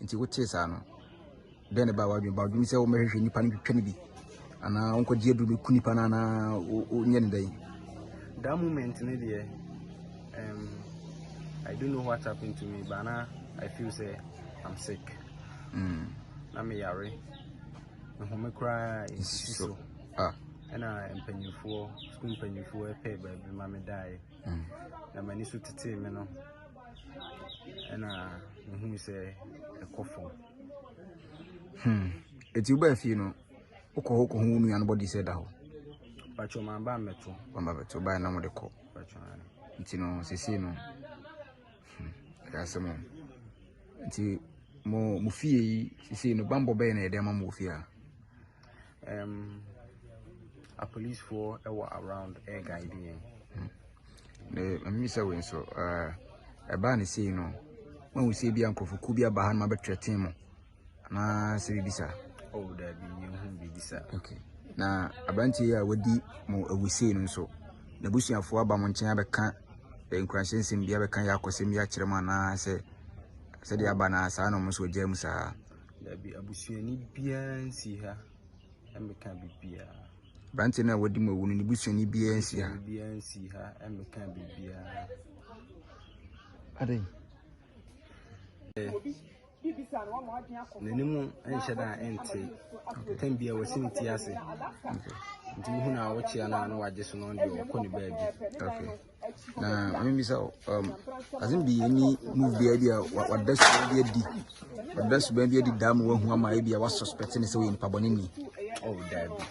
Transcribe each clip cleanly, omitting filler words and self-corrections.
nti wote sa no den ba wadwe ba dum se wo mehwehwe nipa no twetwe ne bi ana onko die du be kunipa na na onye ne dai. That moment in there, I don't know what happened to me, but now I feel say I'm sick. Na me yare. Na home cry so. And I am penny for school penny for a pay baby mammy die. Na many so tete me no. And who say a coffin. It's you if you know. Oko hu nu anybody said that. But your man ba meto. Ba meto ba na mo de ko. Nti no sisi no. Asemo. Nti mo fie yi sisi no bambo be na e de ma mo fie a. A police for around air guiding. Me say we so e ba ne sei no. When we say bi ankofoku bi aba han ma betretin mo. Na se bibisa. Oh, there be you bibisa. Okay. Na abanti ya wadi mo awusie no so. Na busuafo aba mo nchen abeka enkurahensem bia beka ya akosem ya kire ma na se de aba na sa no mo so gya mu sa. Da bi abusuani bia nsi ha. Emeka bibia. Abanti na wadi mo wunu ni busuani bia nsi ha. Bia nsi ha emeka bibia. Adai. Nenimu enshada ente tambia wasinti ase nti hu na wochi ana no waje so no ndio okoni baabi. Okay. Na mimi so azin bi any move bia wadasu bia di wadasu bia di dam wa hu ama bia wa suspect ne se we nipa boni ni. Oh dabi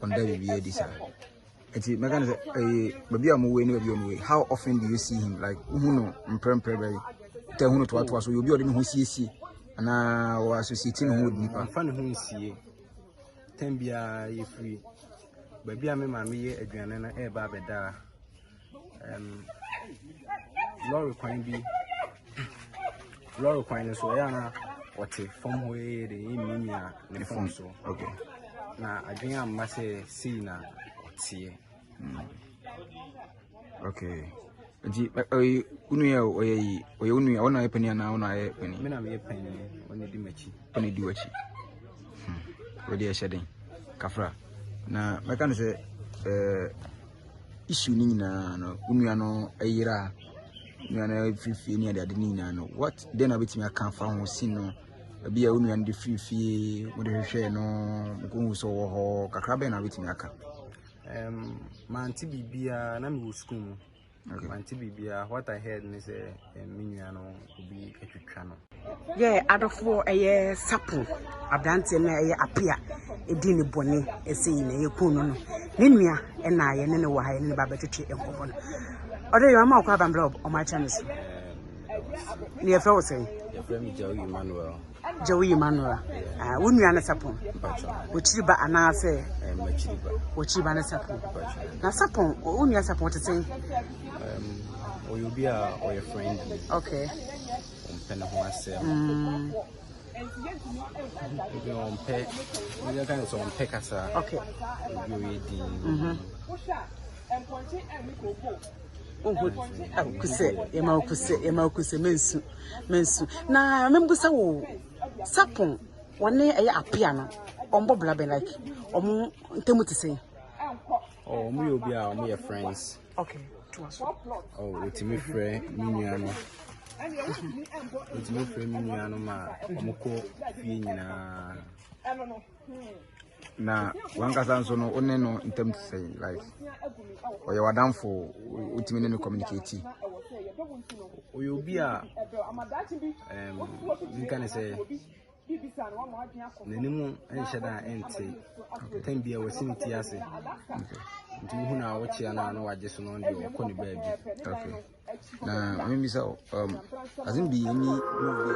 on dabi bia di sa enti meka ne baby am we ni baby on we. How often do you see him? Like hu no mprempre by te hu no to so you be odi ne ho siesie ana wa associate no ho nipa fa ne ho nsie tambia ye free baby am ma me ye aduane na e ba beda lorry kwan so ya na wote from ho ye de yimia ne phone so. Okay. Na adwen am say see na tie. Okay. Ji unu ya oye unu ya ona epani na ona epani. Me na me epani oni di machi. Oni di wachi. Wodi ya shedin. Kafra. Na meka no se issue ni nyina no unu ya no ayira. Unu ya na fifi ni ade ni nyina no. What then abetimi aka fa ho sin no. Abi ya unu ya ndi fifi mo de hwehwe no ko so wo ho kakra be na abetimi aka. Manti bibia na me wo school mu. Okay. Manti bibia what I heard is minua no obi atwitwa no. Yeah, adofo eye sapo abrante na eye apia edi ni bone ese yi na ye kunu no. Ne nua e na ye ne wo ha ye ne baba twetwe enkofo no. Ode yo ama kwa bambra o ma channels. Ne ye fro say. Ye fro mi Emmanuel. Joey Emmanuel. Wo nua na sapo. Wo chiriba ana se machiriba. Wo chiriba na sapo. Na sapo wo nua sapo tete. You be a friend. Okay. Pen ho asem. You on pet. You can so on pet kasa. Okay. You di. Kuse mensu. Na membusa wo sapon wone eye apia no. Ombo blabe like omo ntemu te say. Oh, me obi a me friends. Okay. Oh, it's me friend Miniano. It's me friend Miniano ma omoko fie nyina. Na wankasa nso no one no intem to say like oye wadamfo utimi ne communicate. Oye obi a nkan say nenimu enhyeda ente tambia wasinti ase. Nti hu na wochi ana na waje so no ndi okoni baabi. Okay. Na mimi say azin bi any move